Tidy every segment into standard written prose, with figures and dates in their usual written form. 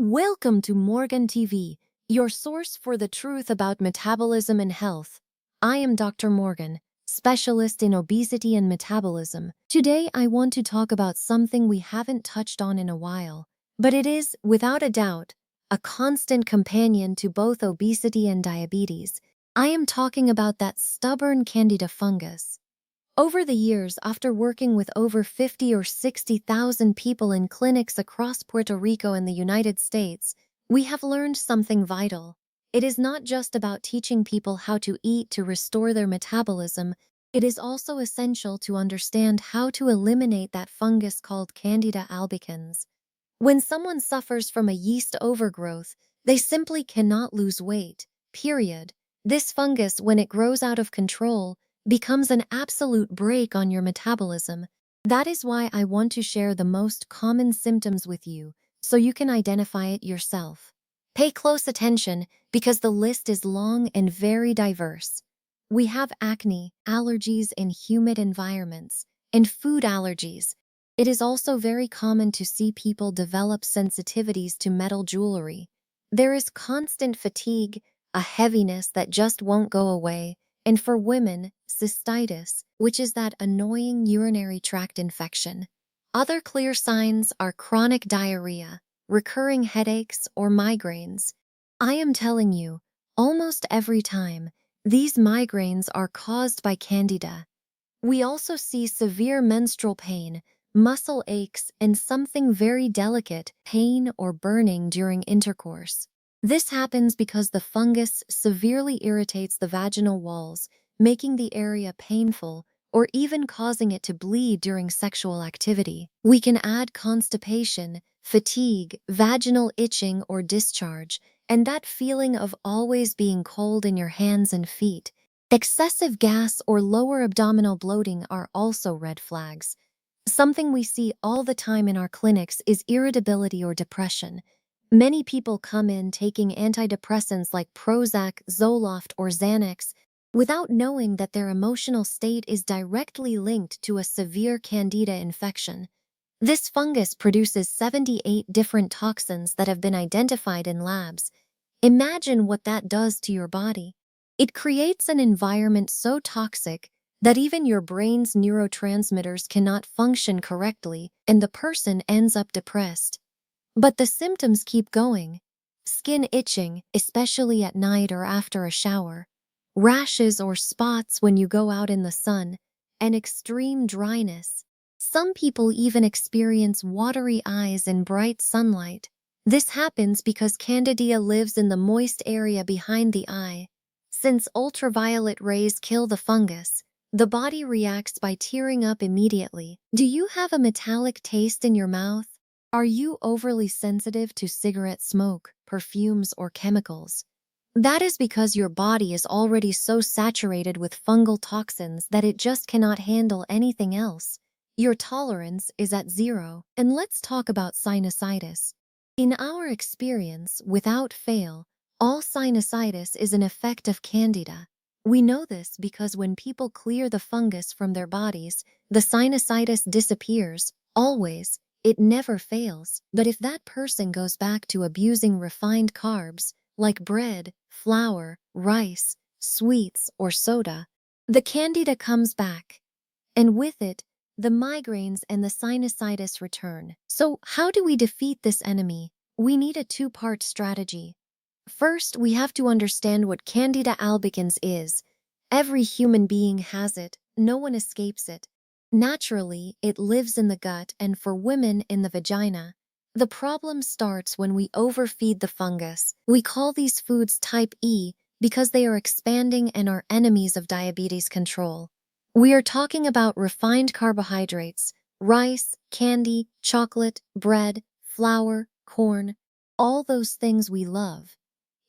Welcome to Morgan TV, your source for the truth about metabolism and health. I am Dr. Morgan, specialist in obesity and metabolism. Today, I want to talk about something we haven't touched on in a while, but it is, without a doubt, a constant companion to both obesity and diabetes. I am talking about that stubborn Candida fungus. Over the years, after working with over 50 or 60,000 people in clinics across Puerto Rico and the United States, we have learned something vital. It is not just about teaching people how to eat to restore their metabolism, it is also essential to understand how to eliminate that fungus called Candida albicans. When someone suffers from a yeast overgrowth, they simply cannot lose weight, period. This fungus, when it grows out of control, becomes an absolute brake on your metabolism. That is why I want to share the most common symptoms with you, so you can identify it yourself. Pay close attention because the list is long and very diverse. We have acne, allergies in humid environments, and food allergies. It is also very common to see people develop sensitivities to metal jewelry. There is constant fatigue, a heaviness that just won't go away, and for women, cystitis, which is that annoying urinary tract infection. Other clear signs are chronic diarrhea, recurring headaches, or migraines. I am telling you, almost every time, these migraines are caused by Candida. We also see severe menstrual pain, muscle aches, and something very delicate, pain or burning during intercourse. This happens because the fungus severely irritates the vaginal walls, making the area painful or even causing it to bleed during sexual activity. We can add constipation, fatigue, vaginal itching or discharge, and that feeling of always being cold in your hands and feet. Excessive gas or lower abdominal bloating are also red flags. Something we see all the time in our clinics is irritability or depression. Many people come in taking antidepressants like Prozac, Zoloft, or Xanax without knowing that their emotional state is directly linked to a severe Candida infection. This fungus produces 78 different toxins that have been identified in labs. Imagine what that does to your body. It creates an environment so toxic that even your brain's neurotransmitters cannot function correctly, and the person ends up depressed. But the symptoms keep going. Skin itching, especially at night or after a shower, rashes or spots when you go out in the sun, and extreme dryness. Some people even experience watery eyes in bright sunlight. This happens because Candida lives in the moist area behind the eye. Since ultraviolet rays kill the fungus, the body reacts by tearing up immediately. Do you have a metallic taste in your mouth? Are you overly sensitive to cigarette smoke, perfumes, or chemicals? That is because your body is already so saturated with fungal toxins that it just cannot handle anything else. Your tolerance is at zero. And let's talk about sinusitis. In our experience, without fail, all sinusitis is an effect of Candida. We know this because when people clear the fungus from their bodies, the sinusitis disappears, always. It never fails. But if that person goes back to abusing refined carbs, like bread, flour, rice, sweets, or soda, the Candida comes back. And with it, the migraines and the sinusitis return. So how do we defeat this enemy? We need a two-part strategy. First, we have to understand what Candida albicans is. Every human being has it. No one escapes it. Naturally, it lives in the gut and for women in the vagina. The problem starts when we overfeed the fungus. We call these foods type E because they are expanding and are enemies of diabetes control. We are talking about refined carbohydrates, rice, candy, chocolate, bread, flour, corn, all those things we love.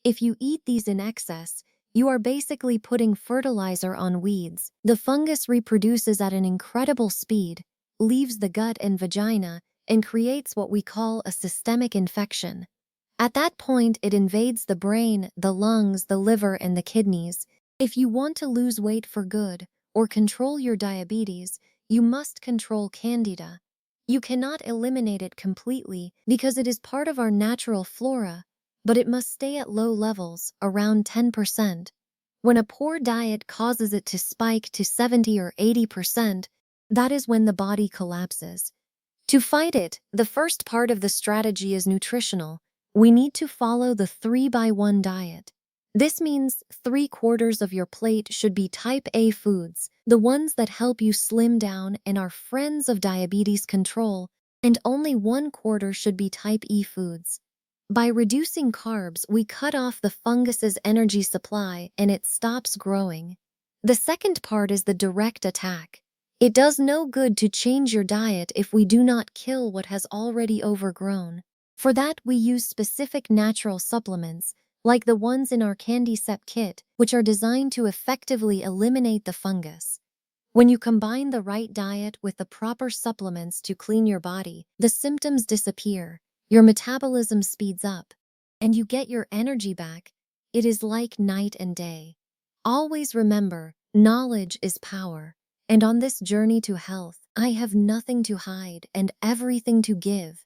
If you eat these in excess, you are basically putting fertilizer on weeds. The fungus reproduces at an incredible speed, leaves the gut and vagina, and creates what we call a systemic infection. At that point, it invades the brain, the lungs, the liver, and the kidneys. If you want to lose weight for good or control your diabetes, you must control Candida. You cannot eliminate it completely because it is part of our natural flora, but it must stay at low levels, around 10%. When a poor diet causes it to spike to 70 or 80%, that is when the body collapses. To fight it, the first part of the strategy is nutritional. We need to follow the 3-by-1 diet. This means 3/4 of your plate should be type A foods, the ones that help you slim down and are friends of diabetes control, and only 1/4 should be type E foods. By reducing carbs, we cut off the fungus's energy supply and it stops growing. The second part is the direct attack. It does no good to change your diet if we do not kill what has already overgrown. For that, we use specific natural supplements, like the ones in our CandySept Kit, which are designed to effectively eliminate the fungus. When you combine the right diet with the proper supplements to clean your body, the symptoms disappear, your metabolism speeds up, and you get your energy back. It is like night and day. Always remember, knowledge is power. And on this journey to health, I have nothing to hide and everything to give.